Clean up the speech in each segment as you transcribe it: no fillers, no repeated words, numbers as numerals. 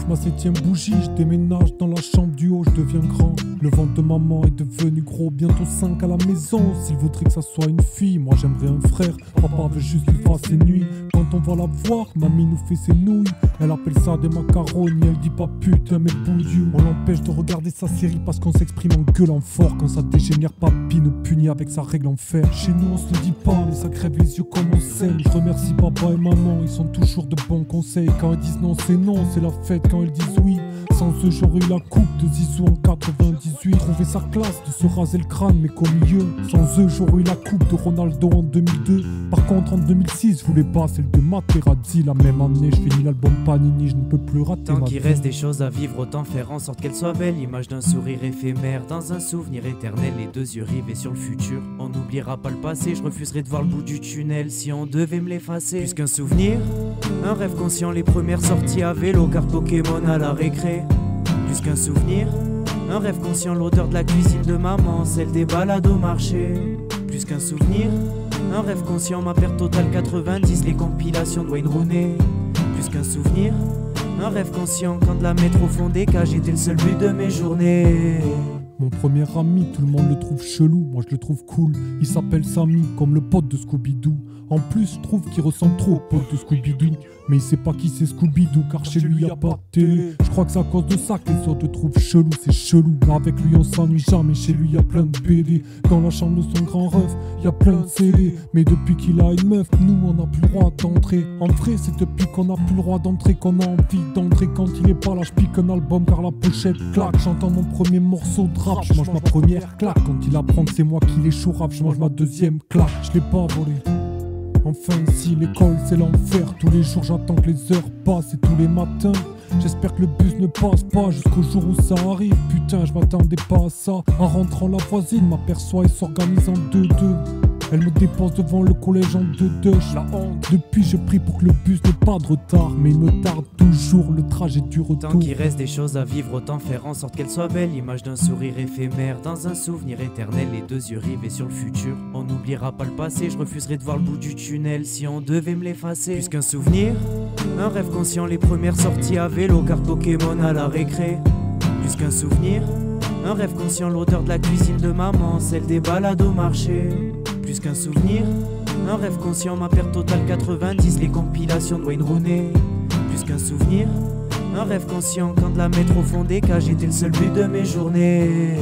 j'allume ma 7ème bougie, je déménage dans la chambre du haut, je deviens grand. Le ventre de maman est devenu gros, bientôt 5 à la maison. S'il voudrait que ça soit une fille, moi j'aimerais un frère. Papa veut juste qu'il fasse ses nuits. Quand on va la voir, mamie nous fait ses nouilles. Elle appelle ça des macaronis, elle dit pas putain mais bouillou. On l'empêche de regarder sa série parce qu'on s'exprime en gueulant fort. Quand ça dégénère, papy nous punit avec sa règle en fer. Chez nous on se le dit pas, mais ça crève les yeux comme on s'aime. Je remercie papa et maman, ils sont toujours de bons conseils. Quand ils disent non c'est la fête quand ils disent oui. Sans eux j'aurais eu la coupe de Zizou en 98. Trouver sa classe de se raser le crâne mais qu'au milieu. Sans eux j'aurais eu la coupe de Ronaldo en 2002. Par contre en 2006 je voulais pas celle de Materazzi. La même année je finis l'album Panini, je ne peux plus rater. Tant qu'il reste des choses à vivre, autant faire en sorte qu'elles soient belles. L'image d'un sourire éphémère dans un souvenir éternel. Les deux yeux rivés sur le futur. On n'oubliera pas le passé, je refuserai de voir le bout du tunnel si on devait me l'effacer. Plus qu'un souvenir, un rêve conscient, les premières sorties à vélo, carte Pokémon à la récré. Plus qu'un souvenir, un rêve conscient, l'odeur de la cuisine de maman, celle des balades au marché. Plus qu'un souvenir, un rêve conscient, ma perte totale 90, les compilations de Wayne Rooney. Plus qu'un souvenir, un rêve conscient, quand de la mettre au fond des cages était le seul but de mes journées. Mon premier ami, tout le monde le trouve chelou, moi je le trouve cool. Il s'appelle Samy, comme le pote de Scooby-Doo. En plus, je trouve qu'il ressemble trop au pote de Scooby-Doo. Mais il sait pas qui c'est Scooby-Doo, car chez lui y a pas de télé. Je crois que c'est à cause de ça que les autres le trouvent chelou, c'est chelou. Mais avec lui on s'ennuie jamais, chez lui y a plein de BD. Dans la chambre de son grand ref, y a plein de CD. Mais depuis qu'il a une meuf, nous on n'a plus le droit d'entrer. En vrai, c'est depuis qu'on n'a plus le droit d'entrer qu'on a envie d'entrer. Quand il est pas là, je pique un album car la pochette claque. J'entends mon premier morceau de rap, je mange ma première claque. Quand il apprend que c'est moi qui l'ai chaud rap, je mange ma deuxième claque. Je l'ai pas volé. Enfin ici l'école c'est l'enfer. Tous les jours j'attends que les heures passent et tous les matins j'espère que le bus ne passe pas jusqu'au jour où ça arrive. Putain je m'attendais pas à ça. En rentrant la voisine m'aperçoit et s'organise en 2-2. Elle me dépose devant le collège en 2-2. La honte. Depuis je prie pour que le bus n'ait pas de retard. Mais il me tarde toujours le trajet du retour. Tant qu'il reste des choses à vivre, autant faire en sorte qu'elles soient belles. L'image d'un sourire éphémère dans un souvenir éternel. Les deux yeux rivés sur le futur. On n'oubliera pas le passé, je refuserai de voir le bout du tunnel si on devait me l'effacer. Plus qu'un souvenir, un rêve conscient, les premières sorties à vélo, carte Pokémon à la récré. Plus qu'un souvenir, un rêve conscient, l'odeur de la cuisine de maman, celle des balades au marché. Plus qu'un souvenir, un rêve conscient, ma perte totale 90, les compilations de Wayne Rooney. Plus qu'un souvenir, un rêve conscient, quand de la mettre au fond des cages était le seul but de mes journées.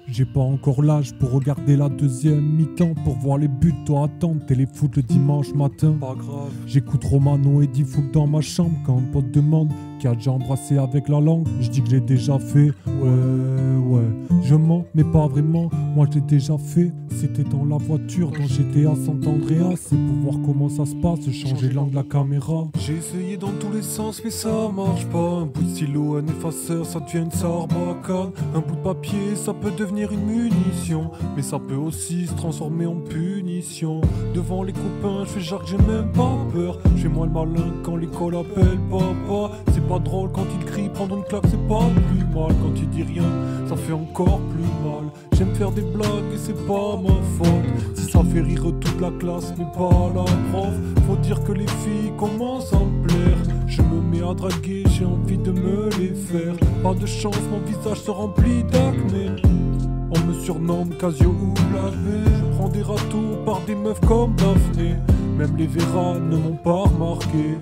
J'ai pas encore l'âge pour regarder la deuxième mi-temps. Pour voir les buts, toi attendre téléfoot le dimanche matin. Pas grave. J'écoute Romano et Diffoul dans ma chambre. Quand un pote demande qui a déjà embrassé avec la langue, je dis que j'ai déjà fait. Ouais, je mens, mais pas vraiment. Moi je l'ai déjà fait. C'était dans la voiture dans GTA San Andreas. C'est pour voir comment ça se passe, changer l'angle de la caméra. J'ai essayé dans tous les sens mais ça marche pas. Un bout de stylo, un effaceur, ça devient une sarbacane. Un bout de papier, ça peut devenir une munition, mais ça peut aussi se transformer en punition. Devant les copains, je fais genre que j'ai même pas peur. Je fais moi le malin quand l'école appelle papa. C'est pas drôle quand il crie, prendre une claque c'est pas plus mal. Quand il dit rien, ça fait encore plus mal. J'aime faire des blagues et c'est pas ma faute. Si ça fait rire toute la classe mais pas la prof, faut dire que les filles commencent à me plaire. Je me mets à draguer, j'ai envie de me les faire. Pas de chance, mon visage se remplit d'acné. On me surnomme Casio ou Blavé. Je prends des râteaux par des meufs comme Daphné. Même les Vera ne m'ont pas remarqué.